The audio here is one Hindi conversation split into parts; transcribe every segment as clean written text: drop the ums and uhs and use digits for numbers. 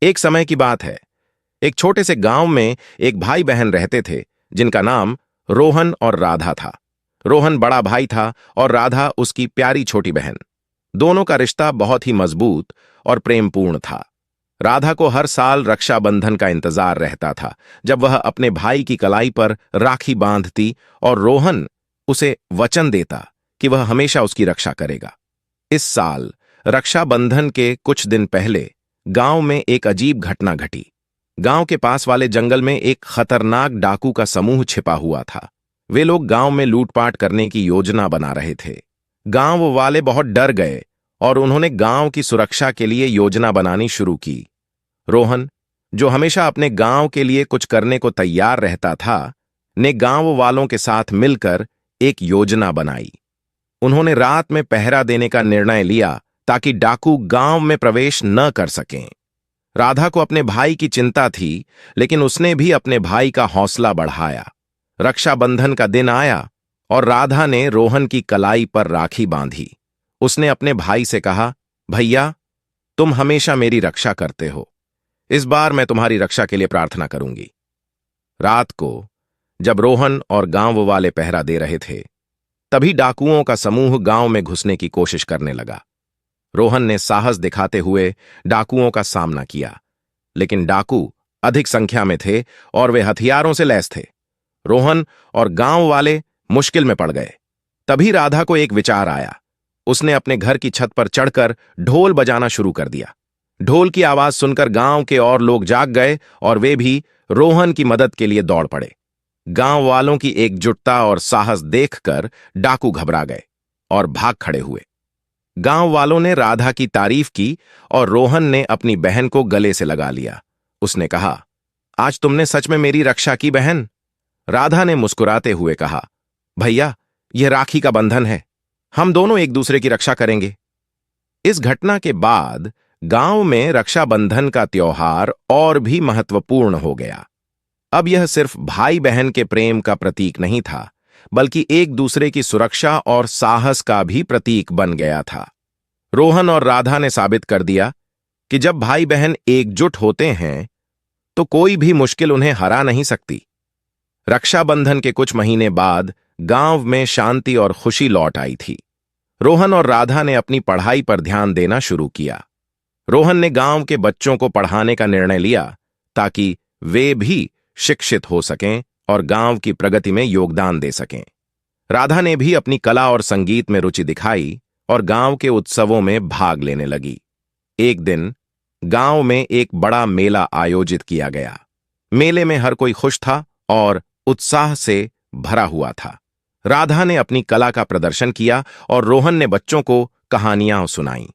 एक समय की बात है। एक छोटे से गांव में एक भाई बहन रहते थे जिनका नाम रोहन और राधा था। रोहन बड़ा भाई था और राधा उसकी प्यारी छोटी बहन। दोनों का रिश्ता बहुत ही मजबूत और प्रेमपूर्ण था। राधा को हर साल रक्षाबंधन का इंतजार रहता था, जब वह अपने भाई की कलाई पर राखी बांधती और रोहन उसे वचन देता कि वह हमेशा उसकी रक्षा करेगा। इस साल रक्षाबंधन के कुछ दिन पहले गांव में एक अजीब घटना घटी। गांव के पास वाले जंगल में एक खतरनाक डाकू का समूह छिपा हुआ था। वे लोग गांव में लूटपाट करने की योजना बना रहे थे। गांव वाले बहुत डर गए और उन्होंने गांव की सुरक्षा के लिए योजना बनानी शुरू की। रोहन, जो हमेशा अपने गांव के लिए कुछ करने को तैयार रहता था, ने गांव वालों के साथ मिलकर एक योजना बनाई। उन्होंने रात में पहरा देने का निर्णय लिया ताकि डाकू गांव में प्रवेश न कर सकें। राधा को अपने भाई की चिंता थी, लेकिन उसने भी अपने भाई का हौसला बढ़ाया। रक्षाबंधन का दिन आया और राधा ने रोहन की कलाई पर राखी बांधी। उसने अपने भाई से कहा, भैया, तुम हमेशा मेरी रक्षा करते हो। इस बार मैं तुम्हारी रक्षा के लिए प्रार्थना करूंगी। रात को जब रोहन और गांव वाले पहरा दे रहे थे, तभी डाकुओं का समूह गांव में घुसने की कोशिश करने लगा। रोहन ने साहस दिखाते हुए डाकुओं का सामना किया, लेकिन डाकू अधिक संख्या में थे और वे हथियारों से लैस थे। रोहन और गांव वाले मुश्किल में पड़ गए। तभी राधा को एक विचार आया। उसने अपने घर की छत पर चढ़कर ढोल बजाना शुरू कर दिया। ढोल की आवाज सुनकर गांव के और लोग जाग गए और वे भी रोहन की मदद के लिए दौड़ पड़े। गांव वालों की एकजुटता और साहस देखकर डाकू घबरा गए और भाग खड़े हुए। गांव वालों ने राधा की तारीफ की और रोहन ने अपनी बहन को गले से लगा लिया। उसने कहा, आज तुमने सच में मेरी रक्षा की बहन। राधा ने मुस्कुराते हुए कहा, भैया, यह राखी का बंधन है। हम दोनों एक दूसरे की रक्षा करेंगे। इस घटना के बाद गांव में रक्षाबंधन का त्योहार और भी महत्वपूर्ण हो गया। अब यह सिर्फ भाई बहन के प्रेम का प्रतीक नहीं था, बल्कि एक दूसरे की सुरक्षा और साहस का भी प्रतीक बन गया था। रोहन और राधा ने साबित कर दिया कि जब भाई बहन एकजुट होते हैं तो कोई भी मुश्किल उन्हें हरा नहीं सकती। रक्षाबंधन के कुछ महीने बाद गांव में शांति और खुशी लौट आई थी। रोहन और राधा ने अपनी पढ़ाई पर ध्यान देना शुरू किया। रोहन ने गांव के बच्चों को पढ़ाने का निर्णय लिया ताकि वे भी शिक्षित हो सकें और गांव की प्रगति में योगदान दे सकें। राधा ने भी अपनी कला और संगीत में रुचि दिखाई और गांव के उत्सवों में भाग लेने लगी। एक दिन गांव में एक बड़ा मेला आयोजित किया गया। मेले में हर कोई खुश था और उत्साह से भरा हुआ था। राधा ने अपनी कला का प्रदर्शन किया और रोहन ने बच्चों को कहानियां सुनाईं।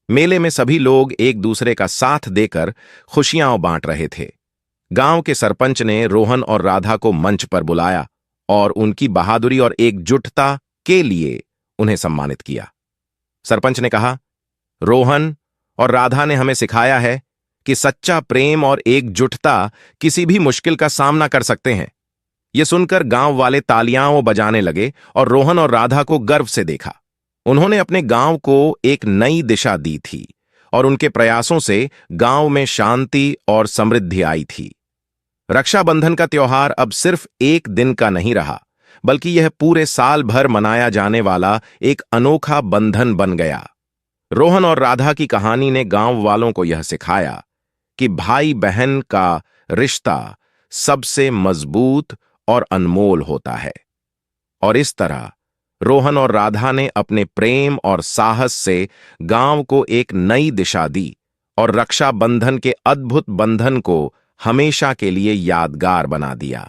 मेले में सभी लोग एक दूसरे का साथ देकर खुशियां बांट रहे थे। गांव के सरपंच ने रोहन और राधा को मंच पर बुलाया और उनकी बहादुरी और एकजुटता के लिए उन्हें सम्मानित किया। सरपंच ने कहा, रोहन और राधा ने हमें सिखाया है कि सच्चा प्रेम और एकजुटता किसी भी मुश्किल का सामना कर सकते हैं। यह सुनकर गांव वाले तालियां बजाने लगे और रोहन और राधा को गर्व से देखा। उन्होंने अपने गांव को एक नई दिशा दी थी और उनके प्रयासों से गांव में शांति और समृद्धि आई थी। रक्षाबंधन का त्योहार अब सिर्फ एक दिन का नहीं रहा, बल्कि यह पूरे साल भर मनाया जाने वाला एक अनोखा बंधन बन गया। रोहन और राधा की कहानी ने गांव वालों को यह सिखाया कि भाई बहन का रिश्ता सबसे मजबूत और अनमोल होता है। और इस तरह रोहन और राधा ने अपने प्रेम और साहस से गांव को एक नई दिशा दी और रक्षाबंधन के अद्भुत बंधन को हमेशा के लिए यादगार बना दिया।